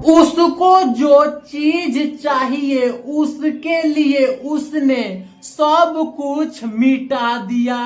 उसको जो चीज चाहिए उसके लिए उसने सब कुछ मिटा दिया।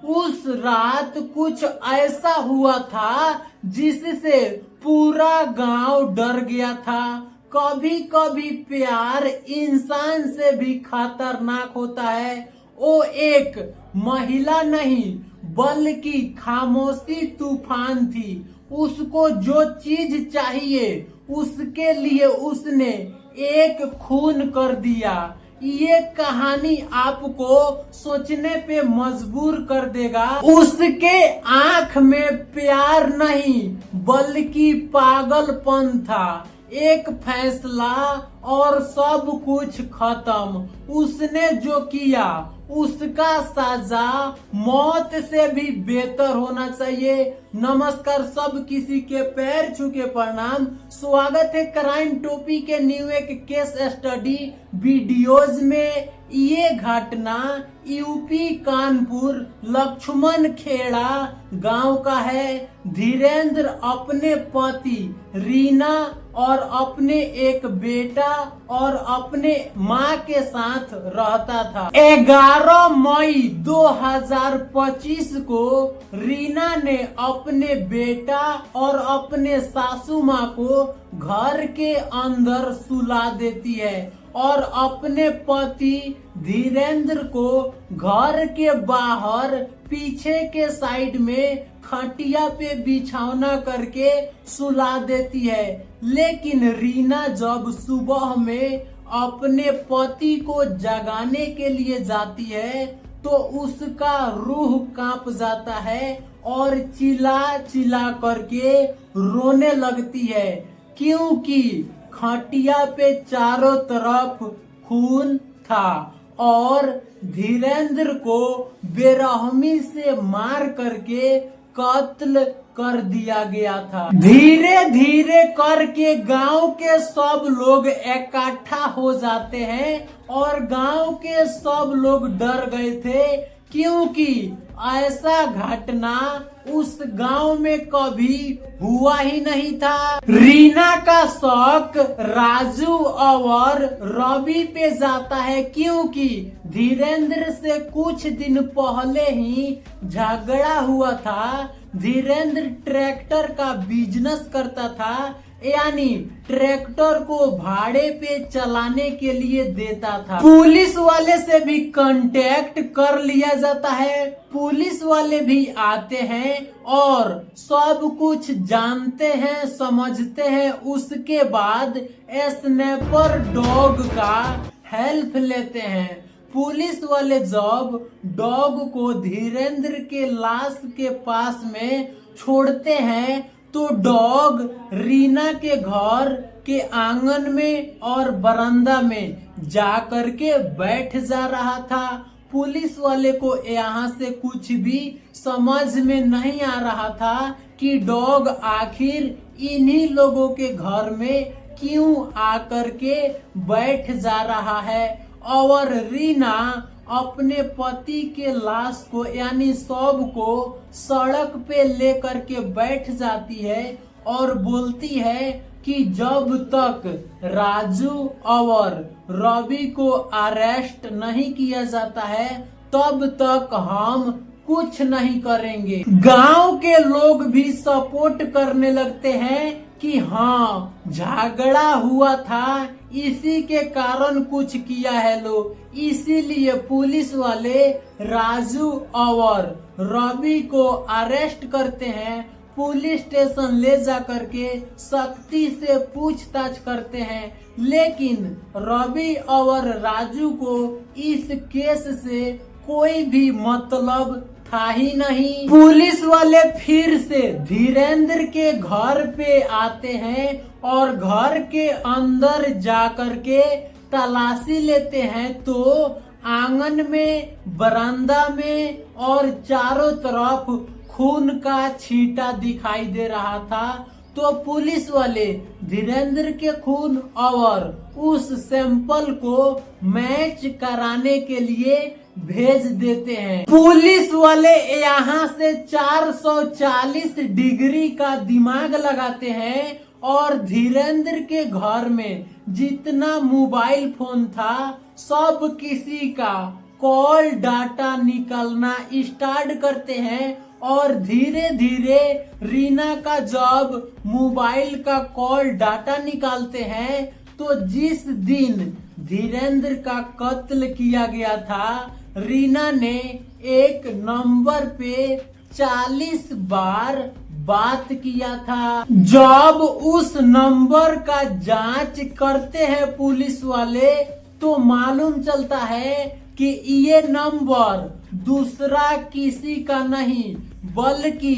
उस रात कुछ ऐसा हुआ था जिससे पूरा गांव डर गया था। कभी कभी प्यार इंसान से भी खतरनाक होता है। वो एक महिला नहीं बल्कि खामोशी तूफान थी। उसको जो चीज चाहिए उसके लिए उसने एक खून कर दिया। ये कहानी आपको सोचने पे मजबूर कर देगा। उसके आंख में प्यार नहीं बल्कि पागलपन था। एक फैसला और सब कुछ खत्म। उसने जो किया उसका सजा मौत से भी बेहतर होना चाहिए। नमस्कार, सब किसी के पैर छू के प्रणाम। स्वागत है क्राइम टोपी के न्यू एक केस स्टडी वीडियोज में। ये घटना यूपी कानपुर लक्ष्मण खेड़ा गांव का है। धीरेन्द्र अपने पति रीना और अपने एक बेटा और अपने माँ के साथ रहता था। 11 मई 2025 को रीना ने अपने बेटा और अपने सासू माँ को घर के अंदर सुला देती है और अपने पति धीरेन्द्र को घर के बाहर पीछे के साइड में खटिया पे बिछौना करके सुला देती है। लेकिन रीना जब सुबह में अपने पति को जगाने के लिए जाती है तो उसका रूह कांप जाता है और चिल्ला चिल्ला करके रोने लगती है, क्योंकि खटिया पे चारों तरफ खून था और धीरेन्द्र को बेरहमी से मार करके कत्ल कर दिया गया था। धीरे धीरे करके गांव के सब लोग इकट्ठा हो जाते हैं और गांव के सब लोग डर गए थे, क्योंकि ऐसा घटना उस गांव में कभी हुआ ही नहीं था। रीना का शौक राजू और रवि पे जाता है, क्योंकि धीरेन्द्र से कुछ दिन पहले ही झगड़ा हुआ था। धीरेन्द्र ट्रैक्टर का बिजनेस करता था, यानी ट्रैक्टर को भाड़े पे चलाने के लिए देता था। पुलिस वाले से भी कांटेक्ट कर लिया जाता है। पुलिस वाले भी आते हैं और सब कुछ जानते हैं, समझते हैं। उसके बाद स्नैपर डॉग का हेल्प लेते हैं। पुलिस वाले जब डॉग को धीरेन्द्र के लाश के पास में छोड़ते हैं तो डॉग रीना के घर के आंगन में और बरामदा में जा करके बैठ जा रहा था। पुलिस वाले को यहाँ से कुछ भी समझ में नहीं आ रहा था कि डॉग आखिर इन्हीं लोगों के घर में क्यों आकर के बैठ जा रहा है। और रीना अपने पति के लाश को यानी शव को सड़क पे लेकर के बैठ जाती है और बोलती है कि जब तक राजू और रवि को अरेस्ट नहीं किया जाता है तब तक हम कुछ नहीं करेंगे। गांव के लोग भी सपोर्ट करने लगते हैं कि हाँ, झगड़ा हुआ था, इसी के कारण कुछ किया है लोग। इसीलिए पुलिस वाले राजू और रवि को अरेस्ट करते हैं, पुलिस स्टेशन ले जा करके सख्ती से पूछताछ करते हैं। लेकिन रवि और राजू को इस केस से कोई भी मतलब था ही नहीं। पुलिस वाले फिर से धीरेन्द्र के घर पे आते हैं और घर के अंदर जाकर के तलाशी लेते हैं तो आंगन में, बरामदा में और चारों तरफ खून का छींटा दिखाई दे रहा था। तो पुलिस वाले धीरेन्द्र के खून और उस सैंपल को मैच कराने के लिए भेज देते हैं। पुलिस वाले यहाँ से 440 डिग्री का दिमाग लगाते हैं और धीरेंद्र के घर में जितना मोबाइल फोन था सब किसी का कॉल डाटा निकलना स्टार्ट करते हैं और धीरे धीरे रीना का जब मोबाइल का कॉल डाटा निकालते हैं तो जिस दिन धीरेंद्र का कत्ल किया गया था रीना ने एक नंबर पे 40 बार बात किया था। जब उस नंबर का जांच करते हैं पुलिस वाले तो मालूम चलता है कि ये नंबर दूसरा किसी का नहीं बल्कि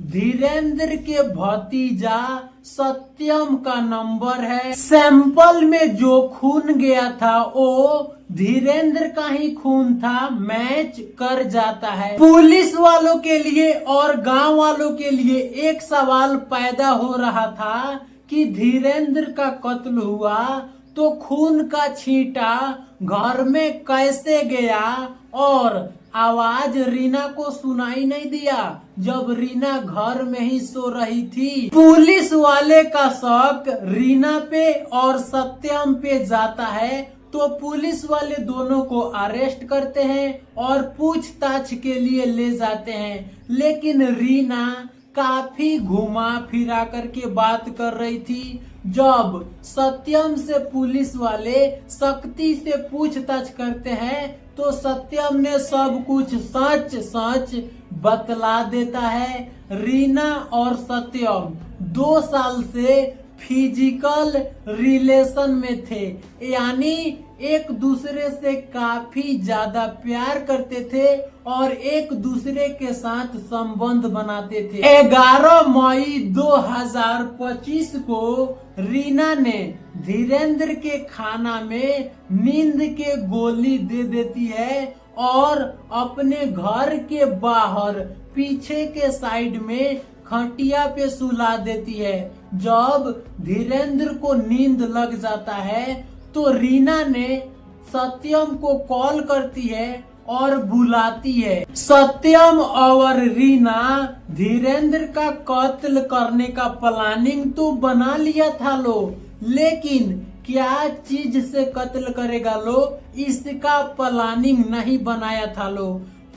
धीरेंद्र के भतीजा सत्यम का नंबर है। सैंपल में जो खून गया था वो धीरेंद्र का ही खून था, मैच कर जाता है। पुलिस वालों के लिए और गांव वालों के लिए एक सवाल पैदा हो रहा था कि धीरेंद्र का कत्ल हुआ तो खून का छींटा घर में कैसे गया और आवाज रीना को सुनाई नहीं दिया जब रीना घर में ही सो रही थी। पुलिस वाले का शक रीना पे और सत्यम पे जाता है तो पुलिस वाले दोनों को अरेस्ट करते हैं और पूछताछ के लिए ले जाते हैं, लेकिन रीना काफी घुमा फिरा करके बात कर रही थी। जब सत्यम से पुलिस वाले सख्ती से पूछताछ करते हैं तो सत्यम ने सब कुछ सच सच बतला देता है। रीना और सत्यम 2 साल से फिजिकल रिलेशन में थे, यानी एक दूसरे से काफी ज्यादा प्यार करते थे और एक दूसरे के साथ संबंध बनाते थे। 11 मई 2025 को रीना ने धीरेंद्र के खाना में नींद के गोली दे देती है और अपने घर के बाहर पीछे के साइड में खटिया पे सुला देती है। जब धीरेंद्र को नींद लग जाता है तो रीना ने सत्यम को कॉल करती है और बुलाती है। सत्यम और रीना धीरेंद्र का कत्ल करने का प्लानिंग तो बना लिया था लो, लेकिन क्या चीज से कत्ल करेगा लो इसका प्लानिंग नहीं बनाया था लो।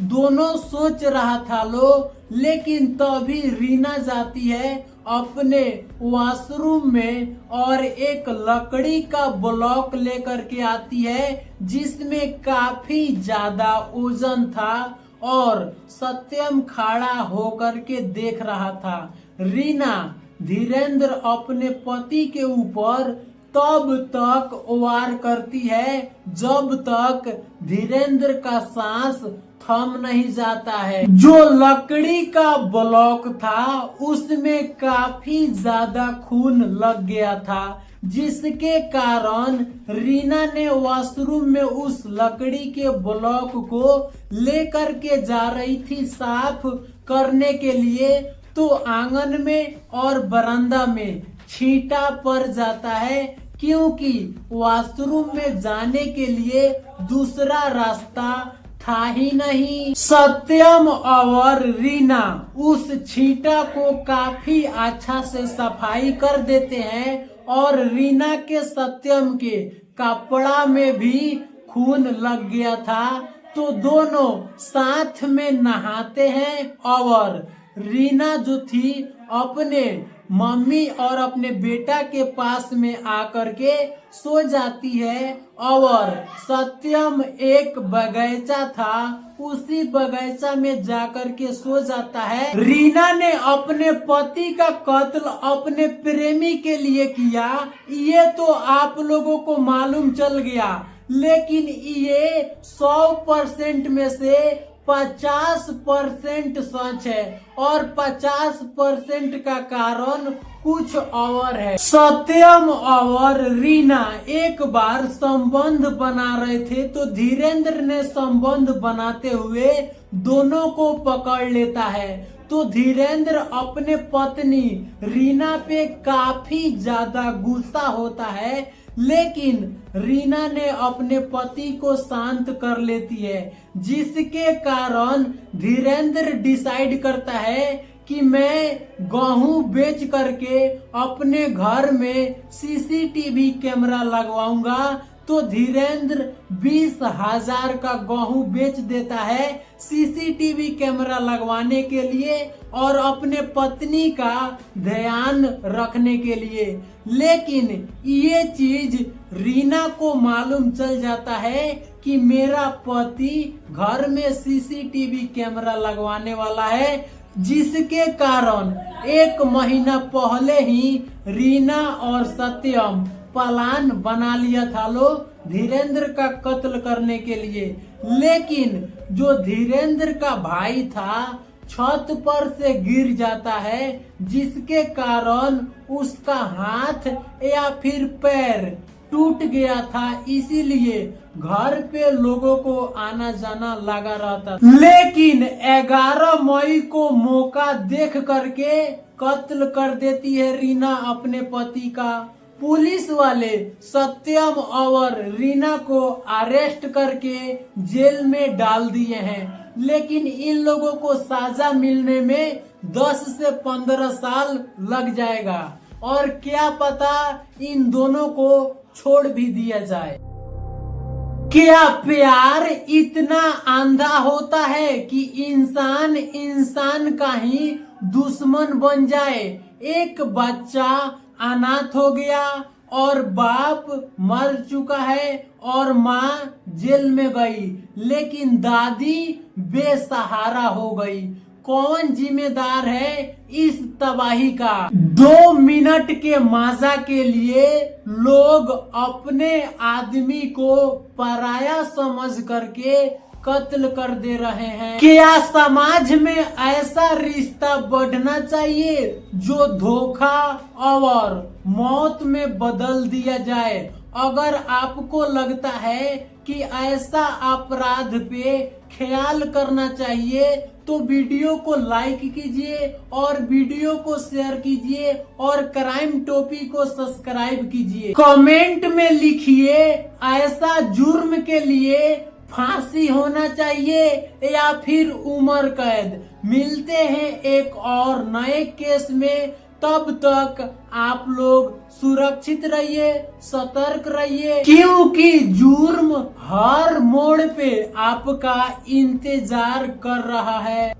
दोनों सोच रहा था लो, लेकिन तभी रीना जाती है अपने वॉशरूम में और एक लकड़ी का ब्लॉक लेकर के आती है जिसमें काफी ज्यादा वजन था और सत्यम खड़ा होकर के देख रहा था। रीना धीरेंद्र अपने पति के ऊपर तब तक वार करती है जब तक धीरेंद्र का सांस थम नहीं जाता है। जो लकड़ी का ब्लॉक था उसमें काफी ज्यादा खून लग गया था, जिसके कारण रीना ने वॉशरूम में उस लकड़ी के ब्लॉक को लेकर के जा रही थी साफ करने के लिए, तो आंगन में और बरामदा में छींटा पड़ जाता है क्योंकि वॉशरूम में जाने के लिए दूसरा रास्ता था ही नहीं। सत्यम और रीना उस छींटा को काफी अच्छा से सफाई कर देते हैं और रीना के सत्यम के कपड़ा में भी खून लग गया था, तो दोनों साथ में नहाते हैं और रीना जो थी अपने मम्मी और अपने बेटा के पास में आकर के सो जाती है और सत्यम एक बगीचा था उसी बगीचा में जाकर के सो जाता है। रीना ने अपने पति का कत्ल अपने प्रेमी के लिए किया, ये तो आप लोगों को मालूम चल गया, लेकिन ये 100% में से 50% सच है और 50% का कारण कुछ और है। सत्यम और रीना एक बार संबंध बना रहे थे तो धीरेंद्र ने संबंध बनाते हुए दोनों को पकड़ लेता है, तो धीरेंद्र अपने पत्नी रीना पे काफी ज्यादा गुस्सा होता है, लेकिन रीना ने अपने पति को शांत कर लेती है, जिसके कारण धीरेंद्र डिसाइड करता है कि मैं गेहूं बेच करके अपने घर में सीसीटीवी कैमरा लगवाऊंगा, तो धीरेन्द्र 20,000 का गेहूं बेच देता है सीसीटीवी कैमरा लगवाने के लिए और अपने पत्नी का ध्यान रखने के लिए। लेकिन ये चीज रीना को मालूम चल जाता है कि मेरा पति घर में सीसीटीवी कैमरा लगवाने वाला है, जिसके कारण 1 महीना पहले ही रीना और सत्यम प्लान बना लिया था धीरेन्द्र का कत्ल करने के लिए। लेकिन जो धीरेन्द्र का भाई था छत पर से गिर जाता है, जिसके कारण उसका हाथ या फिर पैर टूट गया था, इसीलिए घर पे लोगों को आना जाना लगा रहता था। लेकिन 11 मई को मौका देख करके कत्ल कर देती है रीना अपने पति का। पुलिस वाले सत्यम और रीना को अरेस्ट करके जेल में डाल दिए हैं, लेकिन इन लोगों को सजा मिलने में 10 से 15 साल लग जाएगा और क्या पता इन दोनों को छोड़ भी दिया जाए। क्या प्यार इतना अंधा होता है कि इंसान इंसान का ही दुश्मन बन जाए? एक बच्चा अनाथ हो गया और बाप मर चुका है और माँ जेल में गई, लेकिन दादी बेसहारा हो गई। कौन जिम्मेदार है इस तबाही का? 2 मिनट के मजा के लिए लोग अपने आदमी को पराया समझ करके कत्ल कर दे रहे हैं। क्या समाज में ऐसा रिश्ता बढ़ना चाहिए जो धोखा और मौत में बदल दिया जाए? अगर आपको लगता है कि ऐसा अपराध पे ख्याल करना चाहिए तो वीडियो को लाइक कीजिए और वीडियो को शेयर कीजिए और क्राइम टोपी को सब्सक्राइब कीजिए। कमेंट में लिखिए ऐसा जुर्म के लिए फांसी होना चाहिए या फिर उम्र कैद। मिलते हैं एक और नए केस में, तब तक आप लोग सुरक्षित रहिए, सतर्क रहिए, क्योंकि जुर्म हर मोड़ पे आपका इंतजार कर रहा है।